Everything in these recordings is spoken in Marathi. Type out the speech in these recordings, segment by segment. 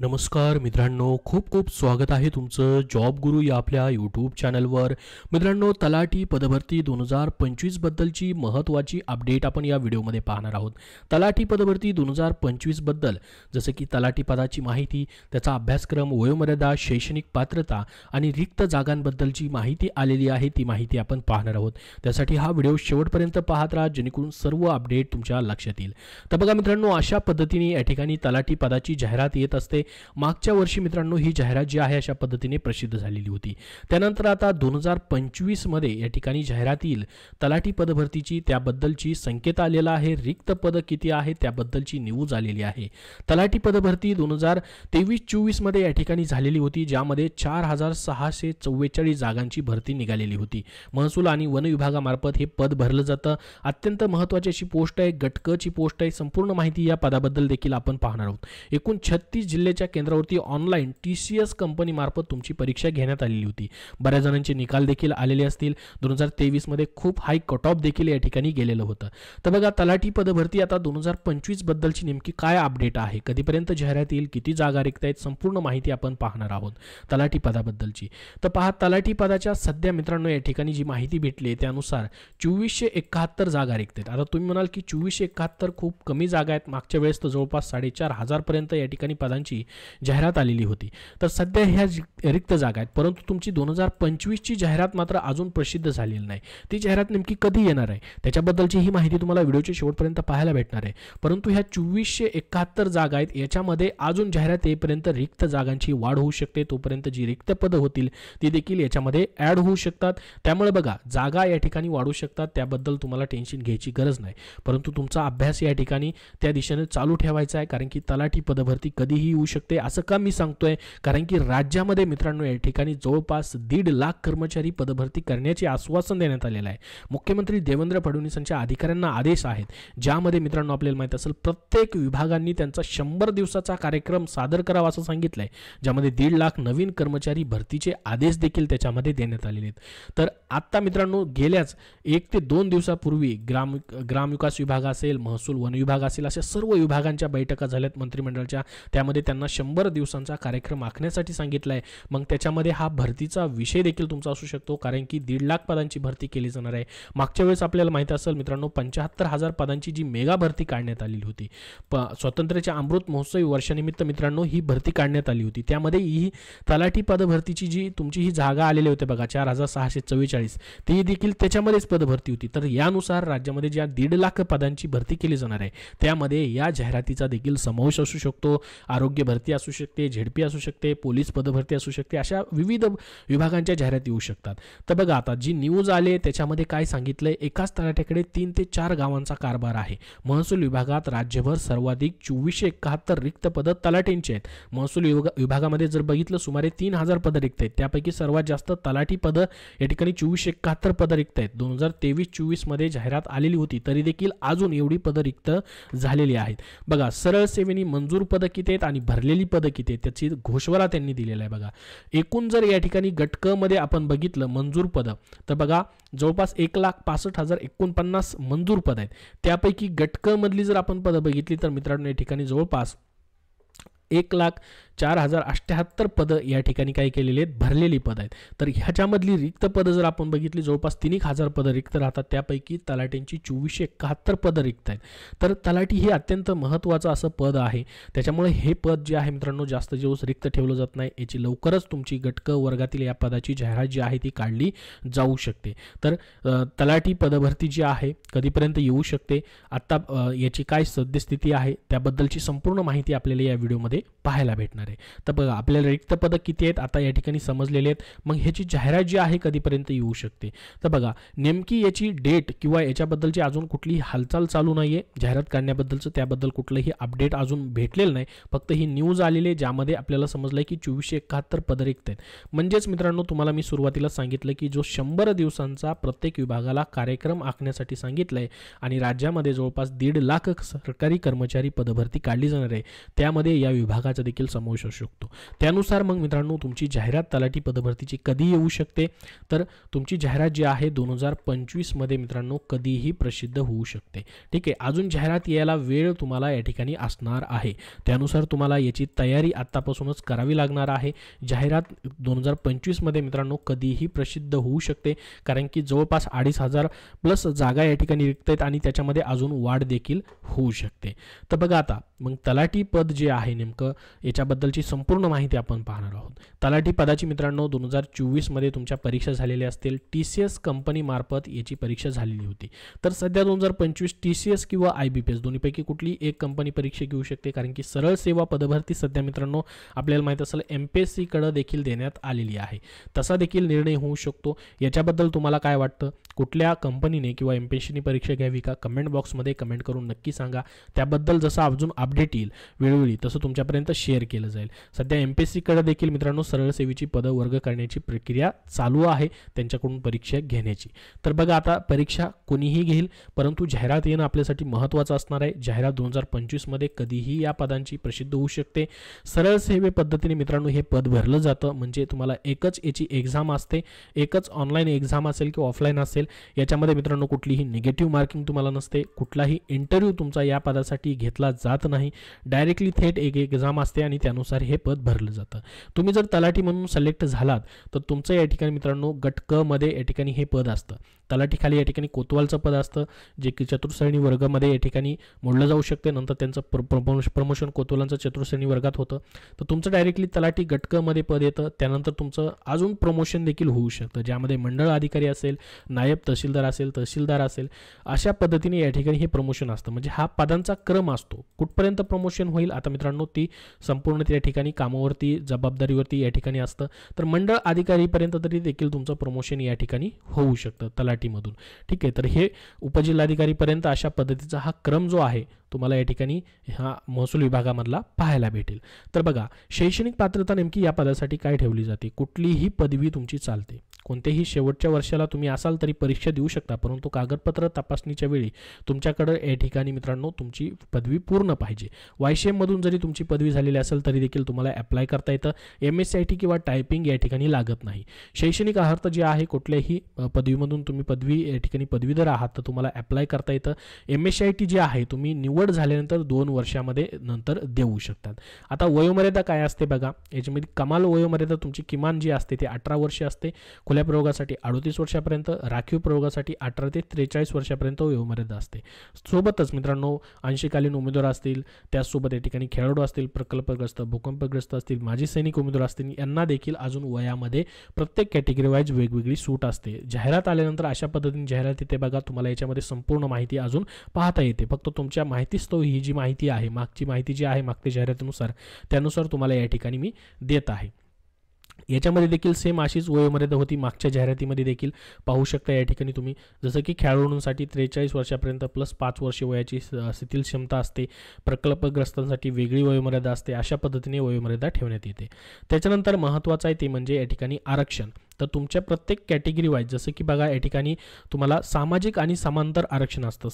नमस्कार मित्रांनो, खूप खूप स्वागत आहे तुमचं जॉब गुरु या आपल्या यूट्यूब चॅनलवर. मित्रांनो, तलाठी पदभरती 2025 बद्दलची महत्त्वाची अपडेट आपण या व्हिडिओमध्ये पाहणार आहोत. तलाठी पदभरती 2025 बद्दल जसं की तलाठी पदाची माहिती, त्याचा अभ्यासक्रम, वयोमर्यादा, शैक्षणिक पात्रता आणि रिक्त जागांबद्दलची माहिती आलेली आहे. ती माहिती आपण पाहणार आहोत. त्यासाठी हा व्हिडिओ शेवटपर्यंत पाहत राहा, जेणेकरून सर्व अपडेट तुमच्या लक्षात येईल. तर बघा मित्रांनो, अशा पद्धतीने या ठिकाणी तलाठी पदाची जाहिरात येत असते. मागच्या वर्षी मित्रांनो ही जाहिरात जी आहे अशा पद्धतीने प्रसिद्ध झालेली होती. त्यानंतर आता 2025 मध्ये या ठिकाणी जाहिरात येईल तलाठी पदभरतीची, त्याबद्दलची संकेत आलेला आहे. रिक्त पद किती आहे त्याबद्दलची न्यूज आलेली आहे. तलाठी पदभरती 2023-24 मध्ये या ठिकाणी झालेली होती, ज्यामध्ये 4644 जागांची भरती निघालेली होती. महसूल आणि वन विभागामार्फत हे पद भरलं जातं. अत्यंत महत्त्वाची अशी पोस्ट आहे, गटकची पोस्ट आहे. संपूर्ण माहिती या पदाबद्दल देखील आपण पाहणार आहोत. एकूण 36 जिल्ह्याच्या केंद्रावरती ऑनलाईन TCS कंपनी मार्फत तुमची परीक्षा घेण्यात आलेली होती. बऱ्याच जणांचे निकाल देखील आलेले असतील. 2023 मध्ये खूप हाय कट ऑफ देखील या ठिकाणी गेलेलं होतं. तर बघा, तलाठी पदभरती आता 2025 बद्दलची नेमकी काय अपडेट आहे, कधीपर्यंत जाहिरात येईल, किती जागा रिक्त आहेत, संपूर्ण माहिती आपण पाहणार आहोत तलाठी पदाबद्दलची. तर पहा, तलाठी पदाच्या सध्या मित्रांनो या ठिकाणी जी माहिती भेटली त्यानुसार 2471 जागा रिक्त आहेत. आता तुम्ही म्हणाल की 2471 खूप कमी जागा आहेत. मागच्या वेळेस तर जवळपास 4500 पर्यंत या ठिकाणी पदांची जाहिरात आलेली होती. तर सध्या ह्या रिक्त जागा आहेत, परंतु तुमची 2025 ची जाहिरात मात्र अजून प्रसिद्ध झालेली नाही. ती जाहिरात नेमकी कधी येणार आहे त्याच्याबद्दलची ही माहिती तुम्हाला व्हिडिओच्या शेवटपर्यंत पाहायला भेटणार आहे. परंतु ह्या 2471 जागा आहेत, याच्यामध्ये अजून जाहिरात येईपर्यंत रिक्त जागांची वाढ होऊ शकते. तोपर्यंत जी रिक्त पदं होतील ती देखील याच्यामध्ये ॲड होऊ शकतात. त्यामुळे बघा, जागा या ठिकाणी वाढू शकतात, त्याबद्दल तुम्हाला टेन्शन घ्यायची गरज नाही. परंतु तुमचा अभ्यास या ठिकाणी त्या दिशेने चालू ठेवायचा आहे, कारण की तलाठी पदभरती कधीही येऊ शकते. असं का मी सांगतोय, कारण की राज्यामध्ये मित्रांनो या ठिकाणी जवळपास 1.5 लाख कर्मचारी पदभरती करण्याचे आश्वासन देण्यात आलेलं आहे. मुख्यमंत्री देवेंद्र फडणवीसांच्या अधिकाऱ्यांना आदेश आहेत, ज्यामध्ये मित्रांनो आपल्याला माहित असेल प्रत्येक विभागांनी त्यांचा 100 दिवसाचा कार्यक्रम सादर करावा असं सांगितलंय, ज्यामध्ये 1.5 लाख नवीन कर्मचारी भरतीचे आदेश देखील त्याच्यामध्ये देण्यात आलेले आहेत. तर आता मित्रांनो गेल्याच 1 ते 2 दिवसापूर्वी ग्रामविकास विभाग असेल, महसूल वन विभाग असेल, अशा सर्व विभागांच्या बैठका झाल्यात मंत्रिमंडळाच्या. त्यामध्ये त्यांना 100 दिवसांचा कार्यक्रम आखण्यासाठी सांगितलं आहे. मग त्याच्यामध्ये हा भरतीचा विषय देखील तुमचा असू शकतो, कारण की 1.5 लाख पदांची भरती केली जाणार आहे. मागच्या वेळेस आपल्याला माहिती असेल मित्रांनो 75,000 पदांची जी मेगा भरती काढण्यात आलेली होती. स्वातंत्र्याच्या अमृत महोत्सवी वर्षानिमित्त मित्रांनो ही भरती काढण्यात आली होती. त्यामध्ये ही तलाठी पदभरतीची जी तुमची ही जागा आलेली होती बघा 4644, ती देखील त्याच्यामध्येच पदभरती होती. तर यानुसार राज्यामध्ये ज्या 1.5 लाख पदांची भरती केली जाणार आहे त्यामध्ये या जाहिरातीचा देखील समावेश असू शकतो. आरोग्य भरती असू शकते, झेडपी असू शकते, पोलीस पदभरती असू शकते, अशा विविध विभागांच्या जाहिराती येऊ शकतात. तर बघा, आता जी न्यूज आले त्याच्यामध्ये काय सांगितलंय, एकाच तलाठ्याकडे 3 ते 4 गावांचा कारभार आहे. महसूल विभागात राज्यभर सर्वाधिक 2471 रिक्त पदं तलाठींची आहेत. महसूल विभागामध्ये जर बघितलं सुमारे 3000 पदं रिक्त आहेत. त्यापैकी सर्वात जास्त तलाठी पदं या ठिकाणी 2471 पदं रिक्त आहेत. 2023-24 मध्ये जाहिरात आलेली होती, तरी देखील अजून एवढी पदं रिक्त झालेली आहेत. बघा, सरळ सेवेनी मंजूर पदं किती आहेत आणि भरलेली पदं किती आहेत त्याची घोषवाला त्यांनी दिलेला आहे. बघा, एकूण जर या ठिकाणी गटक मध्ये आपण बघितलं मंजूर पदं, तर बघा जवळपास 1,65,049 मंजूर पद आहेत. त्यापैकी गटक मधली जर आपण पदं बघितली तर मित्रांनो या ठिकाणी जवळपास 1,04,078 पदं या ठिकाणी काय केलेली आहेत, भरलेली पद आहेत. तर ह्याच्यामधली रिक्त पदं जर आपण बघितली जवळपास 3,000 पदं रिक्त राहतात. त्यापैकी तलाठ्यांची 2471 पदं रिक्त आहेत. तर तलाठी हे अत्यंत महत्त्वाचं असं पद आहे. त्याच्यामुळे हे पद जे आहे मित्रांनो जास्त दिवस रिक्त ठेवलं जात नाही. याची लवकरच तुमची गटक वर्गातील या पदाची जाहिरात जी आहे ती काढली जाऊ शकते. तर तलाठी पदभरती जी आहे कधीपर्यंत येऊ शकते, आता याची काय सद्यस्थिती आहे त्याबद्दलची संपूर्ण माहिती आपल्याला या व्हिडिओमध्ये पाहायला भेटणार आहे. तर बघा, आपल्याला रिक्त पदं किती आहेत आता या ठिकाणी समजलेले आहेत. मग ह्याची जाहिरात जी आहे कधीपर्यंत येऊ शकते, तर बघा नेमकी याची डेट किंवा याच्याबद्दलची अजून कुठलीही हालचाल चालू नाहीये. जाहिरात काढण्याबद्दलचं त्याबद्दल कुठलंही अपडेट अजून भेटलेलं नाही. फक्त ही न्यूज आलेली आहे, ज्यामध्ये आपल्याला समजलंय की 2471 पदं रिक्त आहेत. म्हणजेच मित्रांनो तुम्हाला मी सुरुवातीला सांगितलं की जो 100 दिवसांचा प्रत्येक विभागाला कार्यक्रम आखण्यासाठी सांगितलंय आणि राज्यामध्ये जवळपास 1.5 लाख सरकारी कर्मचारी पदभरती काढली जाणार आहे, त्यामध्ये या विभागाचा देखील समावेश समावेश असू शकतो. त्यानुसार मग मित्रांनो तुमची जाहिरात तलाठी पदभरतीची कधी येऊ शकते, तर तुमची जाहिरात जी आहे 2025 मध्ये मित्रांनो कधीही प्रसिद्ध होऊ शकते. ठीक आहे, अजून जाहिरात यायला वेळ तुम्हाला या ठिकाणी असणार आहे. त्यानुसार तुम्हाला याची तयारी आत्तापासूनच करावी लागणार आहे. जाहिरात 2025 मध्ये मित्रांनो कधीही प्रसिद्ध होऊ शकते, कारण की जवळपास 2500 प्लस जागा या ठिकाणी रिक्त आहेत आणि त्याच्यामध्ये अजून वाढ देखील होऊ शकते. तर बघा आता मग तलाठी पद जे आहे नेमकं याच्याबद्दलची संपूर्ण माहिती आपण पाहणार आहोत. तलाठी पदाची मित्रांनो 2024 मध्ये तुमच्या परीक्षा झालेल्या असतील. TCS कंपनी मार्फत याची परीक्षा झालेली होती. तर सध्या 2025 TCS किंवा IBPS दोन्हीपैकी कुठली एक कंपनी परीक्षा घेऊ शकते, कारण की सरळ सेवा पदभरती सध्या मित्रांनो आपल्याला माहित असेल MPSC कडे देखील देण्यात आलेली आहे. तसा देखील निर्णय होऊ शकतो. याच्याबद्दल तुम्हाला काय वाटतं, कुठल्या कंपनीने किंवा MPSCने परीक्षा घ्यावी का, कमेंट बॉक्समध्ये कमेंट करून नक्की सांगा. त्याबद्दल जसं अजून अपडेट येईल वेळोवेळी तसं तुमच्यापर्यंत शेअर केलं जाईल. सध्या MPSC कडे देखील मित्रांनो सरळ सेवेची पदं वर्ग करण्याची प्रक्रिया चालू आहे त्यांच्याकडून परीक्षा घेण्याची. तर बघा आता परीक्षा कोणीही घेईल, परंतु जाहिरात येणं आपल्यासाठी महत्त्वाचं असणार आहे. जाहिरात 2025 मध्ये कधीही या पदांची प्रसिद्ध होऊ शकते. सरळ सेवे पद्धतीने मित्रांनो हे पद भरलं जातं, म्हणजे तुम्हाला एकच याची एक्झाम असते. एकच ऑनलाईन एक्झाम असेल किंवा ऑफलाईन असेल, याच्यामध्ये मित्रांनो कुठलीही निगेटिव्ह मार्किंग तुम्हाला नसते. कुठलाही इंटरव्ह्यू तुमचा या पदासाठी घेतला जात नाही. डायरेक्टली थेट एक एक्झाम असते आणि त्यानुसार हे पद भरलं जातं. तुम्ही जर तलाठी म्हणून सिलेक्ट झालात तर तुमचं या ठिकाणी मित्रांनो गट क मध्ये या ठिकाणी हे पद असतं. तलाठीखाली या ठिकाणी कोतवालचं पद असतं, जे की चतुर्श्रेणी वर्गामध्ये या ठिकाणी मोडलं जाऊ शकते. नंतर त्यांचं प्रमोशन कोतवालांचं चतुर्श्रेणी वर्गात होतं. तर तुमचं डायरेक्टली तलाठी गट क मध्ये पद येतं. त्यानंतर तुमचं अजून प्रमोशन देखील होऊ शकतं, ज्यामध्ये मंडळ अधिकारी असेल, नायब तहसीलदार असेल, तहसीलदार असेल, अशा पद्धतीने या ठिकाणी हे प्रमोशन असतं. म्हणजे हा पदांचा क्रम असतो. कुठपर्यंत प्रमोशन होईल आता मित्रांनो ती संपूर्ण त्या ठिकाणी कामावरती जबाबदारीवरती या ठिकाणी असतं. तर मंडळ अधिकारीपर्यंत तरी देखील तुमचं प्रमोशन या ठिकाणी होऊ शकतं तलाठीमधून. ठीक आहे, तर हे उपजिल्हाधिकारीपर्यंत अशा पद्धतीचा हा क्रम जो आहे तुम्हाला या ठिकाणी ह्या महसूल विभागामधला पाहायला भेटेल. तर बघा शैक्षणिक पात्रता नेमकी या पदासाठी काय ठेवली जाते. कुठलीही पदवी तुमची चालते. कोणत्याही शेवटच्या वर्षाला तुम्ही असाल तरी परीक्षा देऊ शकता, परंतु कागदपत्र तपासणीच्या वेळी तुमच्याकडे या ठिकाणी मित्रांनो तुमची पदवी पूर्ण पाहिजे. YCM मधून जरी तुमची पदवी झालेली असेल तरी देखील तुम्हाला अप्लाय करता येतं. MSCIT किंवा टायपिंग या ठिकाणी लागत नाही. शैक्षणिक अर्हता जे आहे कुठल्याही पदवीमधून तुम्ही पदवी या ठिकाणी पदवीधर आहात तर तुम्हाला अप्लाय करता येतं. MSCIT जे आहे तुम्ही निवड झाल्यानंतर 2 वर्षामध्ये नंतर देऊ शकतात. आता वयोमर्यादा काय असते बघा, याच्यामध्ये कमाल वयोमर्यादा तुमची किमान जी असते ते 18 वर्षे असते. खुल्या प्रयोगासाठी 38 वर्षापर्यंत, राखीव प्रयोगासाठी 18 ते 43 वर्षापर्यंत वयोमर्यादा असते. सोबतच मित्रांनो अंशकालीन उमेदवार असतील, त्याचसोबत या ठिकाणी खेळाडू असतील, प्रकल्पग्रस्त, भूकंपग्रस्त असतील, माजी सैनिक उमेदवार असतील, यांना देखील अजून वयामध्ये प्रत्येक कॅटेगरी वाईज वेगवेगळी सूट असते. जाहिरात आल्यानंतर अशा पद्धतीने जाहिरात येते बघा. तुम्हाला याच्यामध्ये संपूर्ण माहिती अजून पाहता येते. फक्त तुमच्या माहितीस्तव ही जी माहिती आहे, मागची माहिती जी आहे मागच्या जाहिरातीनुसार, त्यानुसार तुम्हाला या ठिकाणी मी देत आहे. याच्यामध्ये देखील सेम अशीच वयोमर्यादा होती मागच्या जाहिरातीमध्ये देखील पाहू शकता. या ठिकाणी तुम्ही जसं की खेळाडूंसाठी 43 वर्षापर्यंत प्लस 5 वर्षे वयाची शिथिल क्षमता असते. प्रकल्पग्रस्तांसाठी वेगळी वयोमर्यादा असते. अशा पद्धतीने वयोमर्यादा ठेवण्यात येते. त्याच्यानंतर महत्त्वाचं आहे ते म्हणजे या ठिकाणी आरक्षण. तर तुमच्या प्रत्येक कॅटेगरी वाईज जसं की बघा या ठिकाणी तुम्हाला सामाजिक आणि समांतर आरक्षण असतं.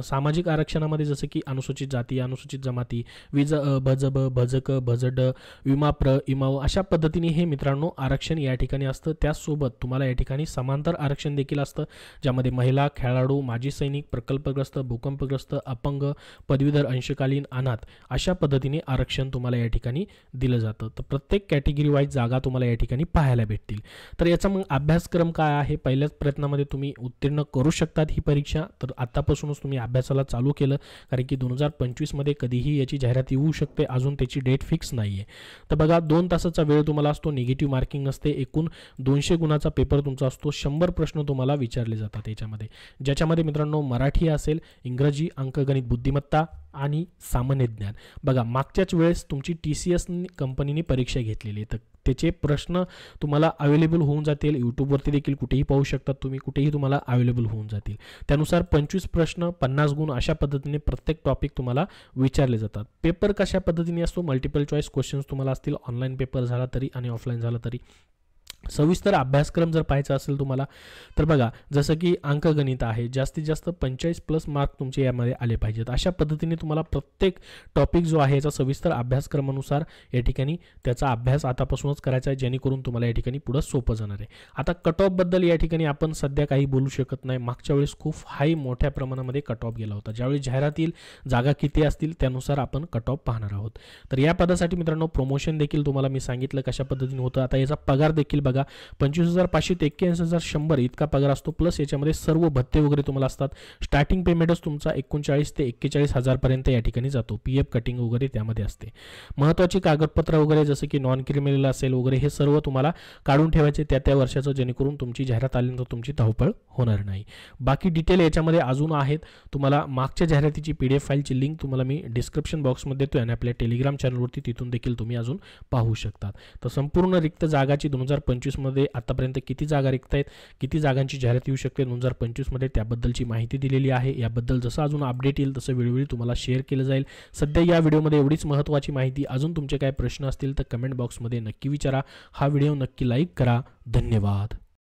सामाजिक आरक्षणामध्ये जसं की अनुसूचित जाती, अनुसूचित जमाती, भजब, भजक, भजड, विमाप्र, इमाव अशा पद्धतीने हे मित्रांनो आरक्षण या ठिकाणी असतं. त्याचसोबत तुम्हाला या ठिकाणी समांतर आरक्षण देखील असतं, ज्यामध्ये महिला, खेळाडू, माजी सैनिक, प्रकल्पग्रस्त, भूकंपग्रस्त, अपंग, पदवीधर, अंशकालीन, अनाथ अशा पद्धतीने आरक्षण तुम्हाला या ठिकाणी दिलं जातं. तर प्रत्येक कॅटेगरी वाईज जागा तुम्हाला या ठिकाणी पाहायला भेटतील. तर याचा मग अभ्यासक्रम काय आहे, पहिल्याच प्रयत्नामध्ये तुम्ही उत्तीर्ण करू शकतात ही परीक्षा. तर आतापासूनच तुम्ही अभ्यासाला चालू केलं, कारण की 2025 मध्ये कधीही याची जाहिरात येऊ शकते. अजून त्याची डेट फिक्स नाही आहे. तर बघा 2 तासाचा वेळ तुम्हाला असतो. निगेटिव्ह मार्किंग असते. एकूण 200 गुणाचा पेपर तुमचा असतो. 100 प्रश्न तुम्हाला विचारले जातात याच्यामध्ये, ज्याच्यामध्ये मित्रांनो मराठी असेल, इंग्रजी, अंकगणित, बुद्धिमत्ता आणि सामान्य ज्ञान. बघा मागच्याच वेळेस तुमची TCS कंपनीने परीक्षा घेतलेली आहे, तर त्याचे प्रश्न तुम्हाला अवेलेबल होऊन जातील. यूट्यूबवरती देखील कुठेही पाहू शकतात तुम्ही, कुठेही तुम्हाला अवेलेबल होऊन जातील. त्यानुसार 25 प्रश्न 50 गुण अशा पद्धतीने प्रत्येक टॉपिक तुम्हाला विचारले जातात. पेपर कशा पद्धतीने असतो, मल्टिपल चॉईस क्वेश्चन्स तुम्हाला असतील. ऑनलाईन पेपर झाला तरी आणि ऑफलाईन झाला तरी सविस्तर अभ्यासक्रम जर पाहायचा असेल तुम्हाला तर बघा, जसं की अंकगणित आहे, जास्तीत जास्त 45+ मार्क तुमचे यामध्ये आले पाहिजेत. अशा पद्धतीने तुम्हाला प्रत्येक टॉपिक जो आहे याचा सविस्तर अभ्यासक्रमानुसार या ठिकाणी त्याचा अभ्यास आतापासूनच करायचा आहे, जेणेकरून तुम्हाला या ठिकाणी पुढे सोपं जाणार आहे. आता कट ऑफबद्दल या ठिकाणी आपण सध्या काही बोलू शकत नाही. मागच्या वेळेस खूप मोठ्या प्रमाणामध्ये कट ऑफ गेला होता. ज्यावेळी जाहिरातील जागा किती असतील त्यानुसार आपण कट ऑफ पाहणार आहोत. तर या पदासाठी मित्रांनो प्रमोशन देखील तुम्हाला मी सांगितलं कशा पद्धतीने होतं. आता याचा पगार देखील बघा, 25,500 ते 81,100 इतका पगार असतो, प्लस याच्यामध्ये सर्व भत्ते वगैरे तुम्हाला असतात. स्टार्टिंग पेमेंटच तुमचा 39 ते 41,000 पर्यंत या ठिकाणी जातो. पीएफ कटिंग वगैरे त्यामध्ये असते. महत्त्वाची कागदपत्र वगैरे जसं की नॉन क्रिमिनल असेल वगैरे हे सर्व तुम्हाला काढून ठेवायचे त्या वर्षाचं, जेणेकरून तुमची जाहिरात आल्यानंतर तुमची धावपळ होणार नाही. बाकी डिटेल याच्यामध्ये अजून आहेत. तुम्हाला मागच्या जाहिरातीची PDF फाईलची लिंक तुम्हाला मी डिस्क्रिप्शन बॉक्समध्ये देतो आणि आपल्या टेलिग्राम चॅनलवरती तिथून देखील तुम्ही अजून पाहू शकता. तर संपूर्ण रिक्त जागाची 2025 मध्ये आतापर्यंत किती जागा रिक्त आहेत, किती जागांची जाहिरात येऊ शकते 2025 मध्ये, त्याबद्दलची माहिती दिलेली आहे. याबद्दल जसं अजून अपडेट येईल तसं वेळोवेळी तुम्हाला शेअर केलं जाईल. सध्या या व्हिडिओमध्ये एवढीच महत्त्वाची माहिती. अजून तुमचे काय प्रश्न असतील तर कमेंट बॉक्समध्ये नक्की विचारा. हा व्हिडिओ नक्की लाईक करा. धन्यवाद.